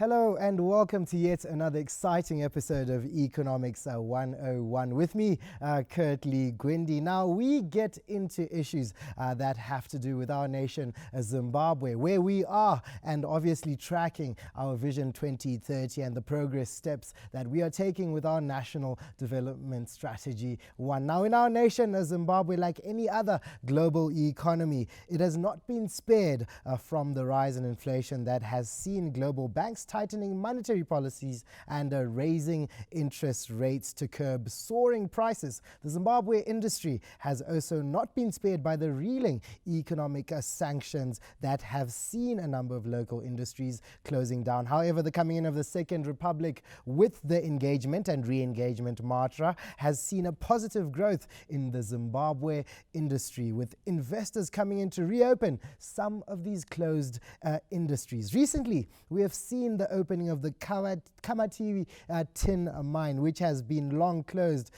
Hello and welcome to yet another exciting episode of Economics 101 with me, Kurtley Gwindi. Now we get into issues that have to do with our nation, Zimbabwe, where we are and obviously tracking our Vision 2030 and the progress steps that we are taking with our National Development Strategy 1. Now in our nation, Zimbabwe, like any other global economy, it has not been spared from the rise in inflation that has seen global banks tightening monetary policies and raising interest rates to curb soaring prices. The Zimbabwe industry has also not been spared by the reeling economic sanctions that have seen a number of local industries closing down. However, the coming in of the Second Republic with the engagement and re-engagement mantra has seen a positive growth in the Zimbabwe industry, with investors coming in to reopen some of these closed industries. Recently, we have seen the opening of the Kamativi tin mine, which has been long closed,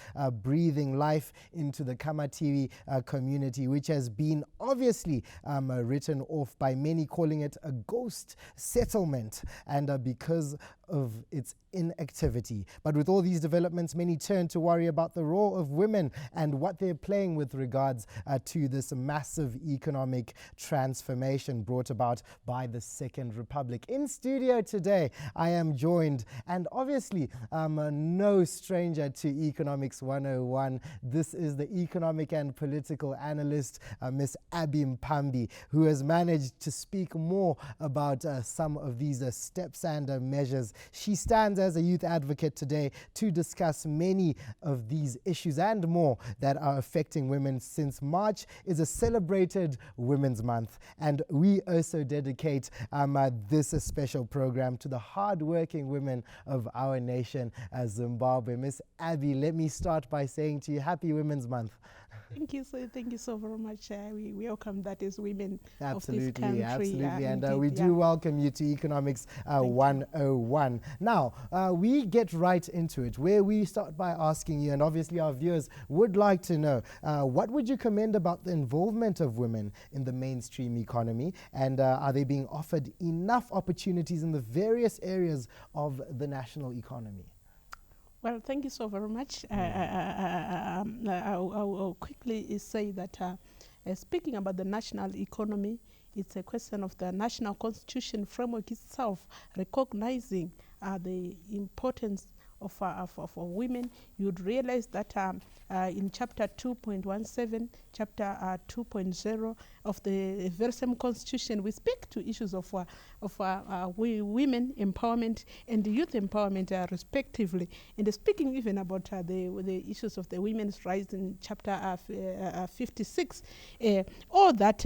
breathing life into the Kamativi community, which has been obviously written off by many, calling it a ghost settlement, and because of its inactivity. But with all these developments, many turn to worry about the role of women and what they're playing with regards to this massive economic transformation brought about by the Second Republic. In studio today, I am joined, and obviously no stranger to Economics 101. This is the economic and political analyst, Miss Mupambi, who has managed to speak more about some of these steps and measures. She stands as a youth advocate today to discuss many of these issues and more that are affecting women, since March is a celebrated Women's Month. And we also dedicate this special program to the hard-working women of our nation, Zimbabwe. Miss Abby, let me start by saying to you, Happy Women's Month. Thank you so very much. We welcome that as women absolutely, of this country. Absolutely, and indeed, we do welcome you to Economics 101. Now, we get right into it, where we start by asking you, and obviously our viewers would like to know, what would you commend about the involvement of women in the mainstream economy, and are they being offered enough opportunities in the various areas of the national economy? Well, thank you so very much. I'll quickly say that speaking about the national economy, it's a question of the national constitution framework itself recognizing the importance of women. You'd realize that in chapter 2.17, chapter 2.0 of the very same constitution, we speak to issues of women empowerment and youth empowerment respectively. And speaking even about the issues of the women's rights in chapter 56, all that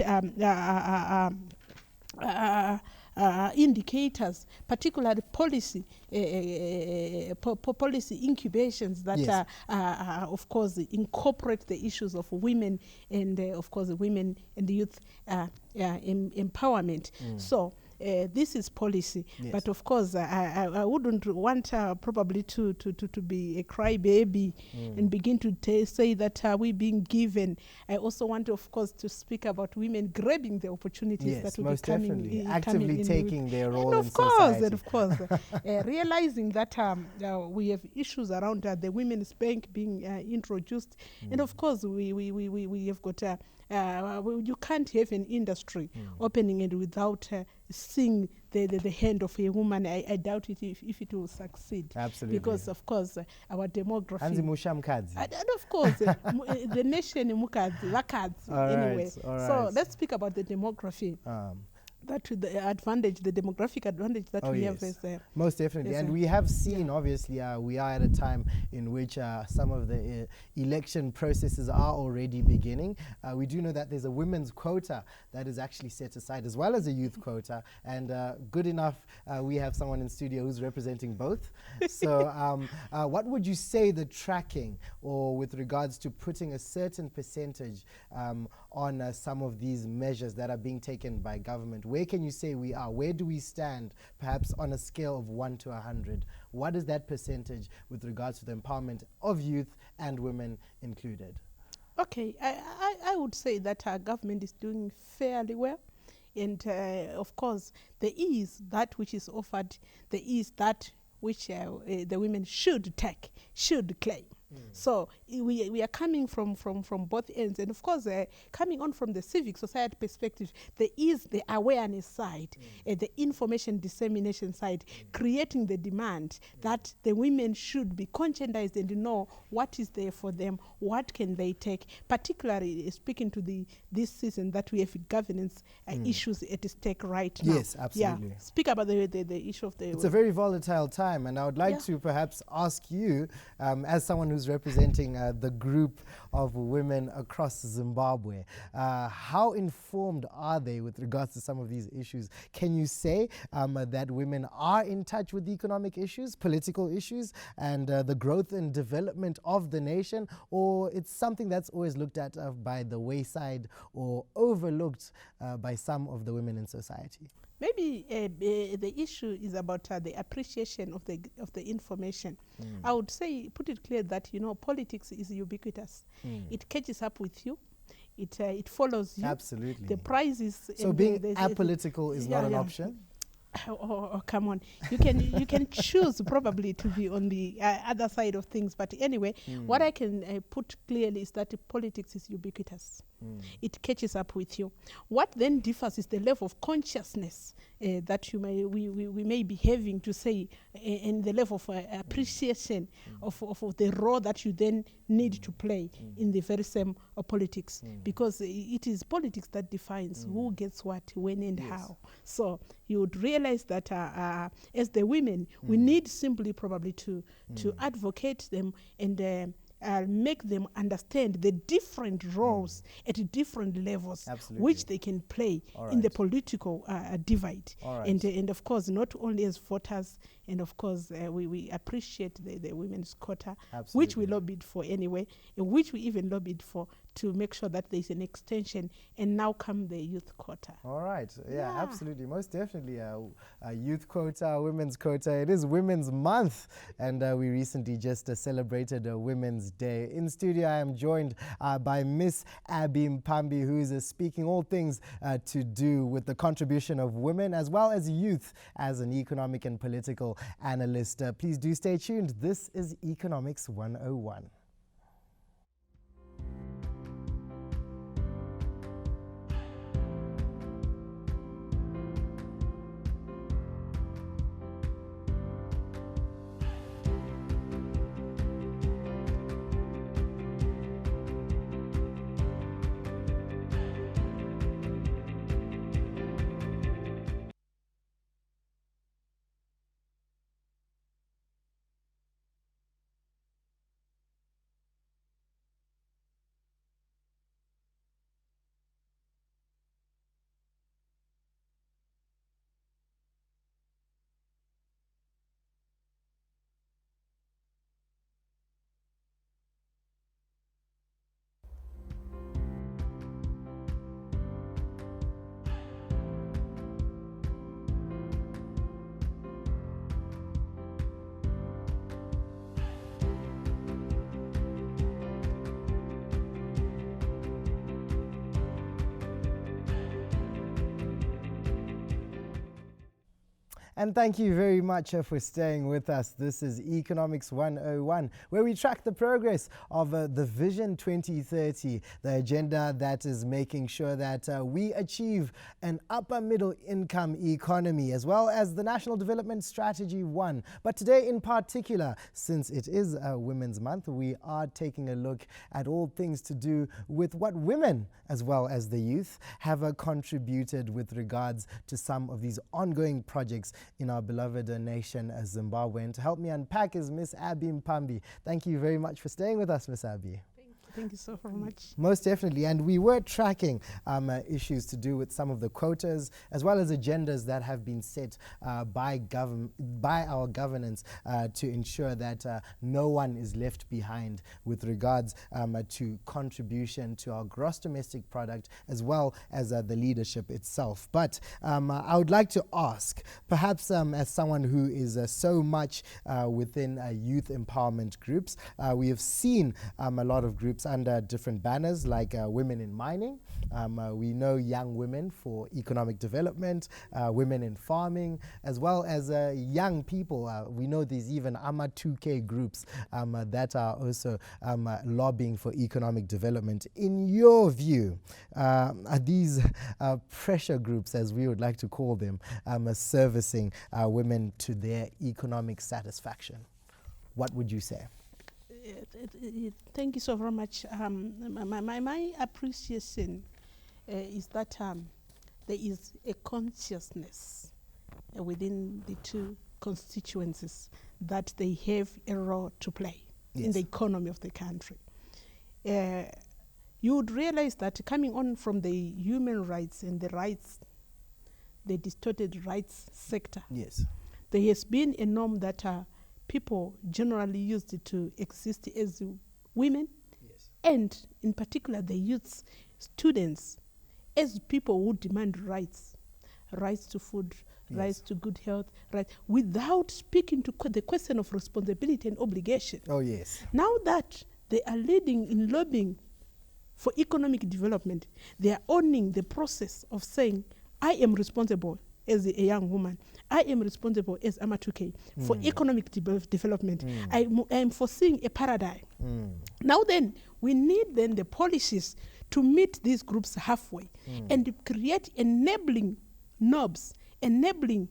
indicators, particularly policy incubations that yes. Of course incorporate the issues of women and of course women and youth empowerment. So this is policy, yes. But of course I wouldn't want probably to be a crybaby and begin to say that we're being given. I also want, of course, to speak about women grabbing the opportunities, yes, that will most be coming, definitely. coming Actively taking their role in society. And of course, realizing that we have issues around the Women's Bank being introduced, and of course we have got you can't have an industry opening it without seeing the hand of a woman. I doubt it if it will succeed. Absolutely. Because of course our demography. And of course the nation vakadzi anyway. Right. So let's speak about the demography. That the advantage, the demographic advantage that we have is most definitely. And we have seen, obviously, we are at a time in which some of the election processes are already beginning. We do know that there's a women's quota that is actually set aside, as well as a youth quota. And good enough, we have someone in studio who's representing both. So what would you say the tracking, or with regards to putting a certain percentage on some of these measures that are being taken by government? Where can you say we are? Where do we stand, perhaps on a scale of 1 to 100? What is that percentage with regards to the empowerment of youth and women included? Okay, I would say that our government is doing fairly well And of course, there is that which is offered, there is that which the women should take, should claim. So we are coming from both ends, and of course coming on from the civic society perspective, there is the awareness side, the information dissemination side, creating the demand that the women should be conscientized and know what is there for them, what can they take, particularly speaking to this season that we have governance issues at stake right now. Yes, absolutely. Yeah. Speak about the issue of the... It's a very volatile time, and I would like to perhaps ask you, as someone who's representing the group of women across Zimbabwe, how informed are they with regards to some of these issues? Can you say that women are in touch with economic issues, political issues, and the growth and development of the nation, or it's something that's always looked at by the wayside or overlooked by some of the women in society? Maybe the issue is about the appreciation of the information. I would say, put it clear that, you know, politics is ubiquitous. It catches up with you. It follows you. Absolutely. The prize is... So being apolitical is not an option? Oh, come on. You can choose probably to be on the other side of things. But anyway, what I can put clearly is that politics is ubiquitous. It catches up with you. What then differs is the level of consciousness that we may be having to say, and the level of appreciation of the role that you then need to play in the very same politics, because it is politics that defines who gets what, when, and how. So you would realize that as the women, we need simply probably to advocate them and make them understand the different roles at different levels which they can play in the political divide. And of course, not only as voters, and of course we appreciate the women's quota, which we lobbied for anyway, and which we even lobbied for to make sure that there's an extension, and now come the youth quota. All right. Yeah, absolutely. Most definitely. A youth quota, women's quota. It is Women's Month, and we recently just celebrated Women's Day. In studio, I am joined by Miss Mupambi, who is speaking all things to do with the contribution of women as well as youth as an economic and political analyst. Please do stay tuned. This is Economics 101. And thank you very much for staying with us. This is Economics 101, where we track the progress of the Vision 2030, the agenda that is making sure that we achieve an upper middle income economy, as well as the National Development Strategy 1. But today in particular, since it is Women's Month, we are taking a look at all things to do with what women, as well as the youth, have contributed with regards to some of these ongoing projects in our beloved nation, Zimbabwe. And to help me unpack is Miss Mupambi. Thank you very much for staying with us, Miss Abby. Thank you so very much. Most definitely. And we were tracking issues to do with some of the quotas as well as agendas that have been set by our governance to ensure that no one is left behind with regards to contribution to our gross domestic product as well as the leadership itself. But I would like to ask, perhaps as someone who is so much within youth empowerment groups, we have seen a lot of groups under different banners like women in mining. We know young women for economic development, women in farming, as well as young people. We know there's even AMA 2K groups that are also lobbying for economic development. In your view, are these pressure groups, as we would like to call them, servicing women to their economic satisfaction? What would you say? Thank you so very much. My appreciation is that there is a consciousness within the two constituencies that they have a role to play in the economy of the country. You would realize that coming on from the human rights and the distorted rights sector, there has been a norm that people generally used to exist as women, and in particular the youths, students, as people who demand rights to food, rights to good health, without speaking to the question of responsibility and obligation. Oh yes. Now that they are leading in lobbying for economic development, they are owning the process of saying, I am responsible as a young woman, I am responsible as Amatuke for economic development. I am foreseeing a paradigm. Now then, we need then the policies to meet these groups halfway and create enabling knobs, enabling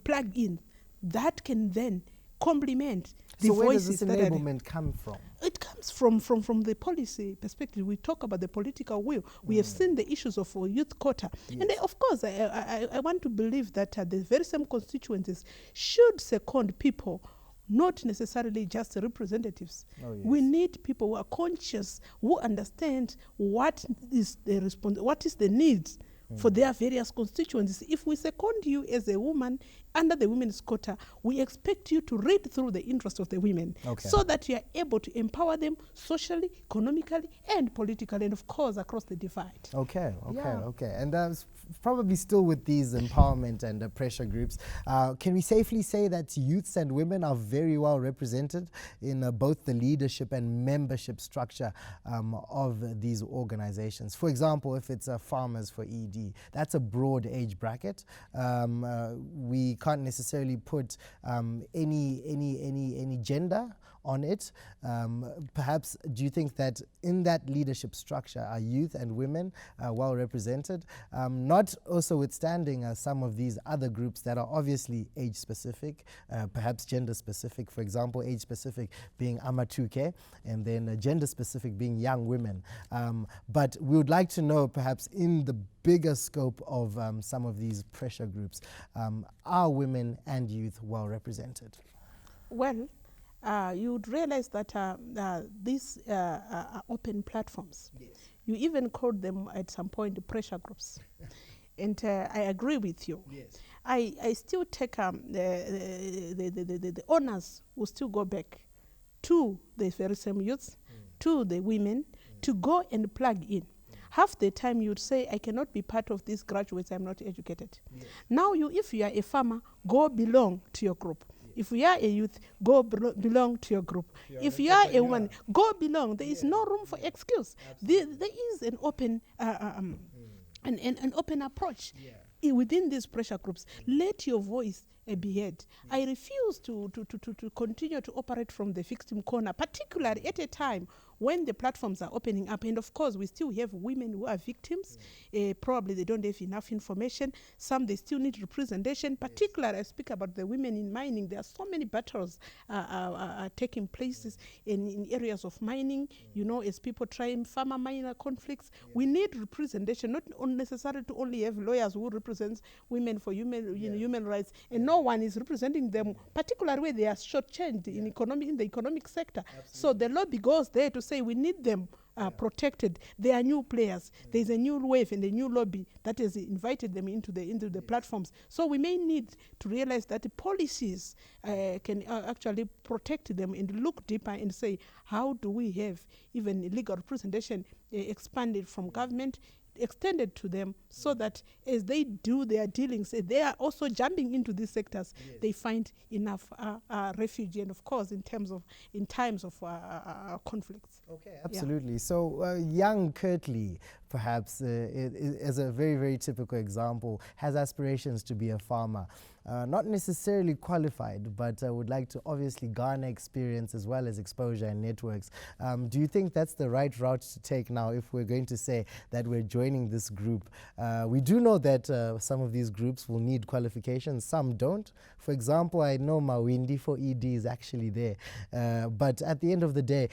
plug-in that can then complement the voices. So where does this enablement come from? It comes from the policy perspective. We talk about the political will. We have seen the issues of youth quota. And of course, I want to believe that the very same constituencies should second people, not necessarily just representatives. We need people who are conscious, who understand what is the need for their various constituencies. If we second you as a woman under the women's quota, we expect you to read through the interests of the women so that you are able to empower them socially, economically, and politically, and of course across the divide. Okay. And probably still with these empowerment and pressure groups, can we safely say that youths and women are very well represented in both the leadership and membership structure of these organizations? For example, if it's farmers for ED, that's a broad age bracket. We can't necessarily put any gender on it. Perhaps, do you think that in that leadership structure are youth and women well represented? Not also withstanding some of these other groups that are obviously age specific, perhaps gender specific, for example, age specific being Amatuke, and then gender specific being young women. But we would like to know, perhaps in the bigger scope of some of these pressure groups, are women and youth well represented? Well, you would realize that these are open platforms. You even called them at some point pressure groups. And I agree with you. I still take the owners will still go back to the very same youths, to the women, to go and plug in. Half the time you'd say, I cannot be part of these graduates, I'm not educated. Now if you are a farmer, go belong to your group. If you are a youth, go belong to your group. If you are a woman, go belong. There is no room for excuse. There is an open an open approach within these pressure groups. Let your voice be heard. I refuse to continue to operate from the victim corner, particularly at a time when the platforms are opening up. And of course, we still have women who are victims. Probably they don't have enough information. Some, they still need representation. Particularly, I speak about the women in mining. There are so many battles are taking places in areas of mining, you know, as people try farmer-miner conflicts. We need representation, not necessarily to only have lawyers who represent women for human rights, and no one is representing them, particularly where they are shortchanged in the economic sector. So the lobby goes there to say we need them protected. They are new players. There's a new wave and a new lobby that has invited them into the platforms. So we may need to realize that the policies can actually protect them and look deeper and say, how do we have even legal representation expanded from government, extended to them, so that as they do their dealings, they are also jumping into these sectors. They find enough refuge, and of course in times of conflicts. Okay, absolutely. So young Kirtley, perhaps, as a very, very typical example, has aspirations to be a farmer. Not necessarily qualified, but would like to obviously garner experience as well as exposure and networks. Do you think that's the right route to take now if we're going to say that we're joining this group? We do know that some of these groups will need qualifications, some don't. For example, I know Mawindi for ED is actually there. But at the end of the day,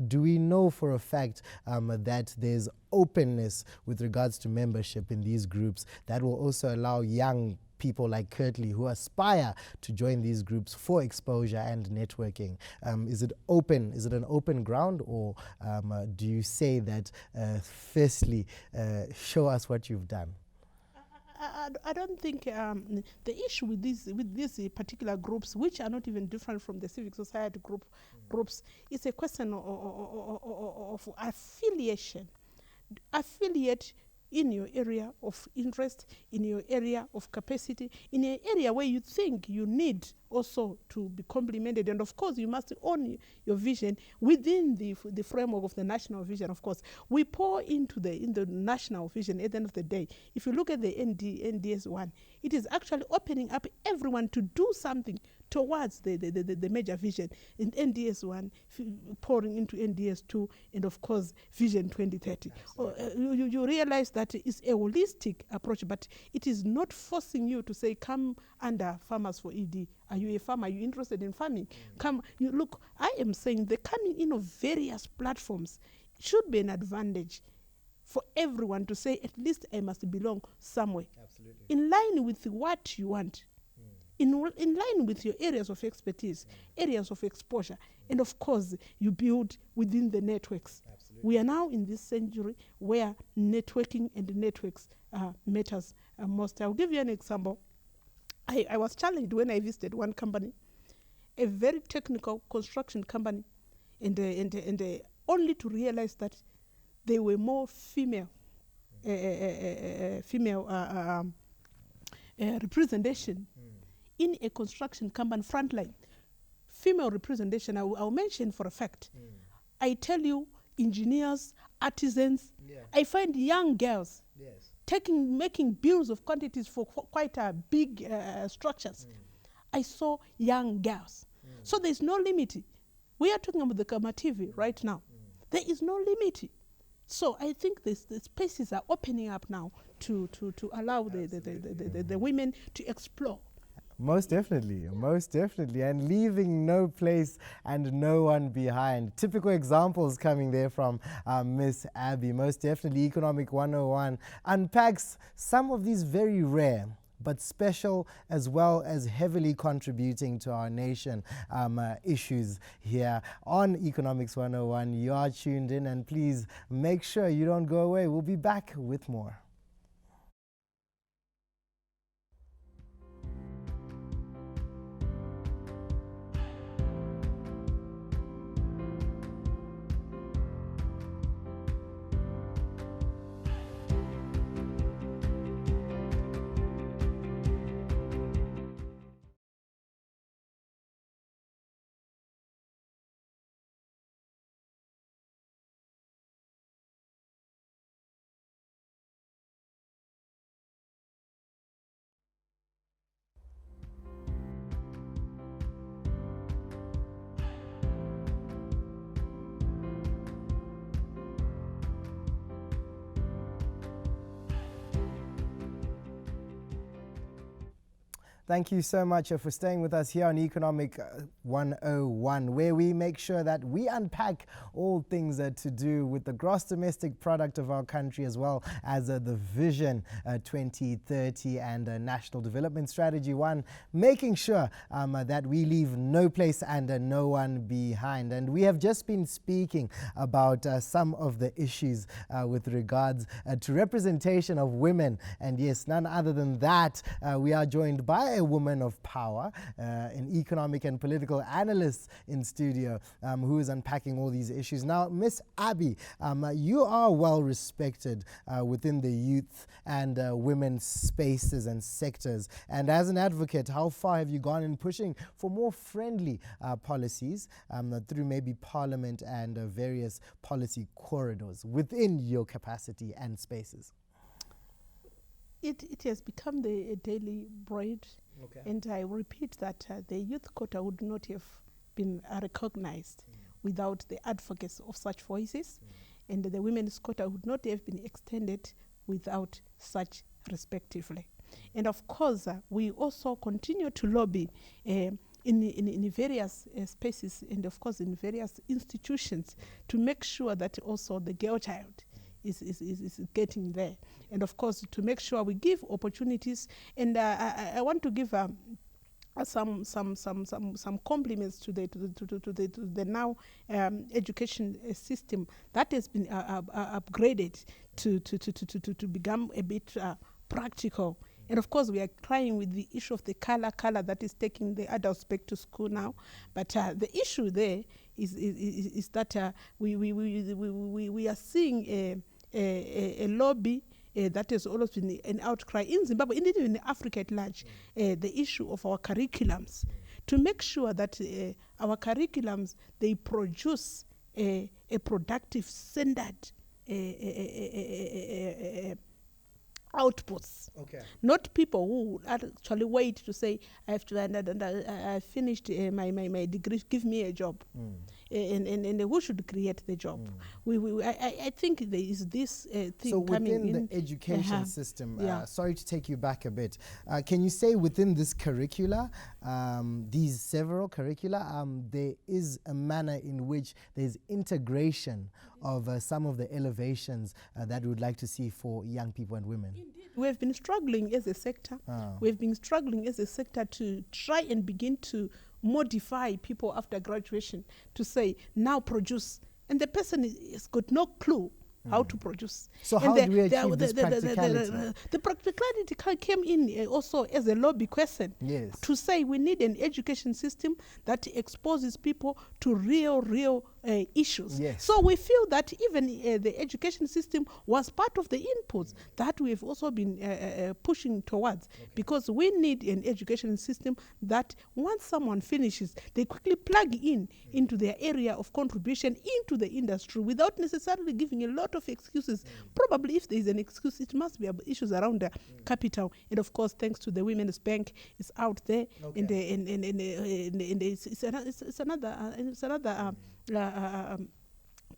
do we know for a fact that there's openness with regards to membership in these groups that will also allow young people like Kirtley who aspire to join these groups for exposure and networking? Is it open? Is it an open ground, or do you say that firstly, show us what you've done? I don't think the issue with these particular groups, which are not even different from the civic society groups, is a question of affiliation. Affiliate in your area of interest, in your area of capacity, in an area where you think you need also to be complemented. And of course, you must own your vision within the framework of the national vision. Of course, we pour into the national vision at the end of the day. If you look at the NDS1, it is actually opening up everyone to do something towards the major vision in NDS1, pouring into NDS2, and of course Vision 2030. You realize that it's a holistic approach, but it is not forcing you to say, come under Farmers for ED. Are you a farmer? Are you interested in farming? Come, you look, I am saying the coming in of various platforms should be an advantage for everyone to say, at least I must belong somewhere. Absolutely. In line with what you want. In line with your areas of expertise, areas of exposure, and of course, you build within the networks. Absolutely. We are now in this century where networking and networks matters most. I'll give you an example. I was challenged when I visited one company, a very technical construction company, and only to realize that there were more female representation in a construction company frontline. Female representation, I'll mention for a fact. I tell you, engineers, artisans, I find young girls making bills of quantities for quite big structures. I saw young girls. So there's no limit. We are talking about the Kamativi right now. There is no limit. So I think the spaces are opening up now to allow the women to explore. Most definitely, and leaving no place and no one behind. Typical examples coming there from Miss Abby. Most definitely, Economic 101 unpacks some of these very rare but special as well as heavily contributing to our nation issues here on Economics 101. You are tuned in, and please make sure you don't go away. We'll be back with more. Thank you so much for staying with us here on Economic 101, where we make sure that we unpack all things to do with the gross domestic product of our country, as well as the Vision 2030 and National Development Strategy 1, making sure that we leave no place and no one behind. And we have just been speaking about some of the issues with regards to representation of women. And yes, none other than that, we are joined by a woman of power, an economic and political analyst in studio, who is unpacking all these issues. Now, Miss Abby, you are well respected within the youth and women's spaces and sectors. And as an advocate, how far have you gone in pushing for more friendly policies through maybe Parliament and various policy corridors within your capacity and spaces? It has become a daily bread, and I repeat that the youth quota would not have been recognized without the advocacy of such voices, and the women's quota would not have been extended without such respectively. And of course, we also continue to lobby in various spaces and of course in various institutions to make sure that also the girl child is getting there, and of course to make sure we give opportunities. And I want to give some compliments to the now education system that has been upgraded to become a bit practical. And of course, we are trying with the issue of the color that is taking the adults back to school now. But the issue there is that we are seeing a lobby that has always been an outcry in Zimbabwe, indeed in Africa at large, the issue of our curriculums, to make sure that our curriculums, they produce a productive standard outputs. Not people who actually wait to say, I have to, I finished my degree, give me a job. And who should create the job? I think there is this thing so coming in. So within the education system, sorry to take you back a bit, can you say within this curricula, these several curricula, there is a manner in which there's integration of some of the elevations that we would like to see for young people and women? Indeed. We have been struggling as a sector. We've been struggling as a sector to try and begin to modify people after graduation to say, now produce. And the person has got no clue how to produce. So and how do we achieve this practicality? The practicality came in also as a lobby question. Yes. To say we need an education system that exposes people to real issues. Yes. So we feel that even the education system was part of the inputs that we've also been pushing towards, because we need an education system that once someone finishes, they quickly plug into their area of contribution into the industry without necessarily giving a lot of excuses. Probably if there is an excuse, it must be about issues around the capital. And of course, thanks to the Women's Bank, is out there, and it's another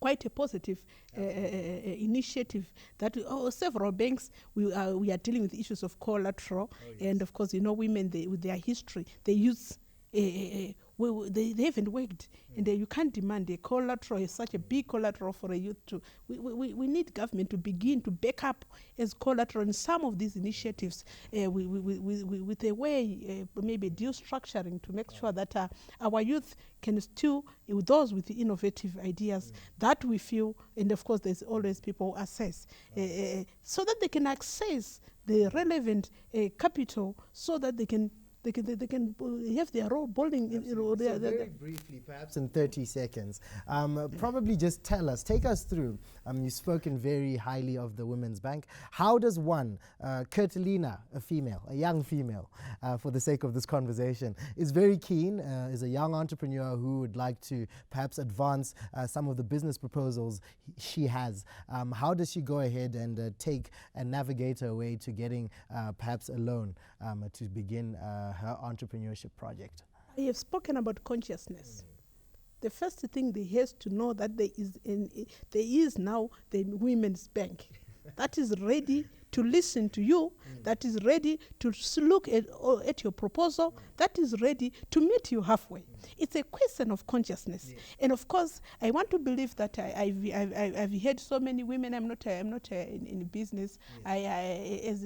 quite a positive initiative that several banks we are dealing with issues of collateral. And of course, women, with their history, they use they haven't worked, and you can't demand a collateral, such a big collateral for a youth to. We need government to begin to back up as collateral in some of these initiatives with a way, maybe deal structuring to make sure that our youth can still, with those with innovative ideas that we feel, and of course there's always people who assess, so that they can access the relevant capital, so that they can have their role bowling. So very briefly, perhaps in 30 seconds, probably just take us through. You've spoken very highly of the Women's Bank. How does one, Kurtelina, a young female, for the sake of this conversation, is very keen, is a young entrepreneur who would like to perhaps advance some of the business proposals she has. How does she go ahead and take and navigate her way to getting perhaps a loan to begin her entrepreneurship project? I have spoken about consciousness. The first thing they has to know that there is now the Women's Bank that is ready to listen to you, that is ready to look at your proposal, that is ready to meet you halfway. It's a question of consciousness. Yes. And of course, I want to believe that I've heard so many women. I'm not in business. Yes.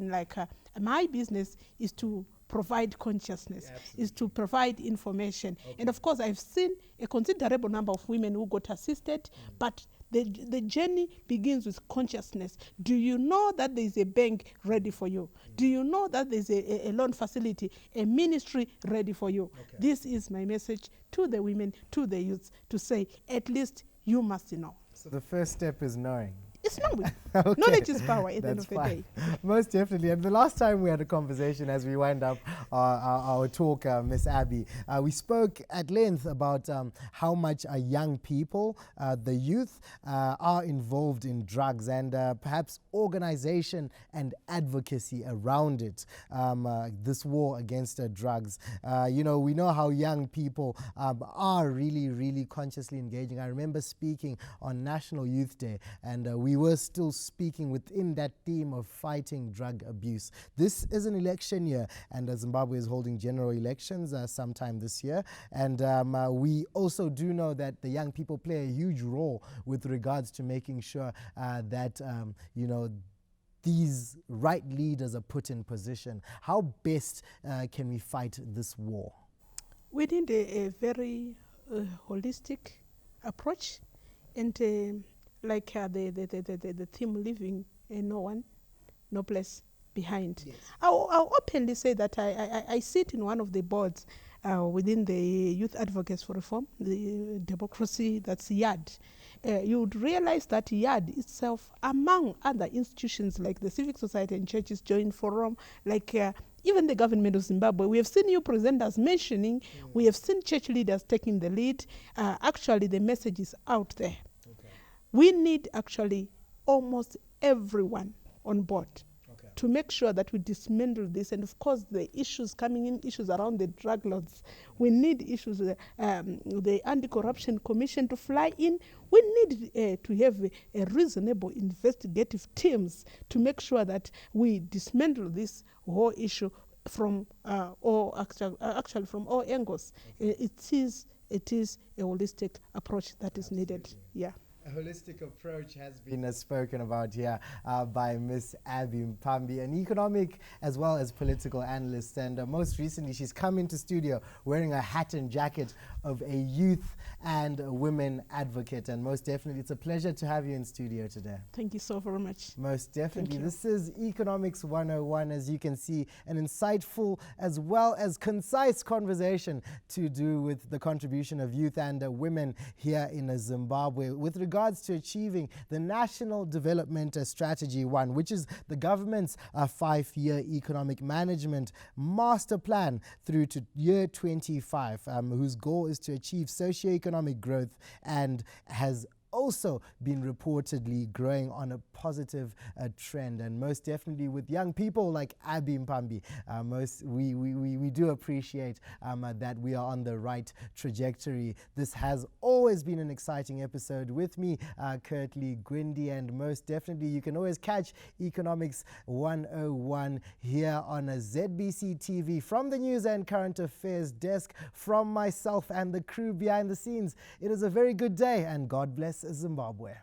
My business is to provide consciousness, is to provide information. And of course, I've seen a considerable number of women who got assisted, but The journey begins with consciousness. Do you know that there is a bank ready for you? Do you know that there is a loan facility, a ministry ready for you? Okay. This is my message to the women, to the youths, to say, at least you must know. So the first step is knowing. It's knowing. Okay. Knowledge is power at the end of the day. Most definitely. And the last time we had a conversation as we wind up our talk, Miss Abby, we spoke at length about how much young people, the youth, are involved in drugs and perhaps organization and advocacy around it, this war against drugs. We know how young people are really, really consciously engaging. I remember speaking on National Youth Day, and we were still speaking within that theme of fighting drug abuse. This is an election year, and Zimbabwe is holding general elections sometime this year. And we also do know that the young people play a huge role with regards to making sure that, these right leaders are put in position. How best can we fight this war? We need a very holistic approach, and like the theme, leaving no one, no place behind. Yes. I'll openly say that I sit in one of the boards within the Youth Advocates for Reform, the democracy, that's YAD. You would realize that YAD itself, among other institutions like the civic society and churches, joint forum, like even the government of Zimbabwe, we have seen you presenters mentioning, we have seen church leaders taking the lead. Actually, the message is out there. We need actually almost everyone on board to make sure that we dismantle this. And of course, the issues coming in, issues around the drug lords. We need issues, the Anti-Corruption Commission to fly in. We need to have a reasonable investigative teams to make sure that we dismantle this whole issue from actually from all angles. It is a holistic approach that is needed. Yeah. A holistic approach has been spoken about here by Miss Abby Mupambi, an economic as well as political analyst. And most recently, she's come into studio wearing a hat and jacket of a youth and a women advocate. And most definitely, it's a pleasure to have you in studio today. Thank you so very much. Most definitely. This is Economics 101, as you can see, an insightful as well as concise conversation to do with the contribution of youth and women here in Zimbabwe with regards to achieving the National Development Strategy 1, which is the government's 5-year economic management master plan through to year 25, whose goal is to achieve socio-economic growth and has also been reportedly growing on a positive trend, and most definitely with young people like Abby Mupambi, we do appreciate that we are on the right trajectory. This has always been an exciting episode with me, Kurtley Gwindi, and most definitely you can always catch Economics 101 here on a Z.B.C TV from the News and Current Affairs desk, from myself and the crew behind the scenes. It is a very good day, and God bless Zimbabwe.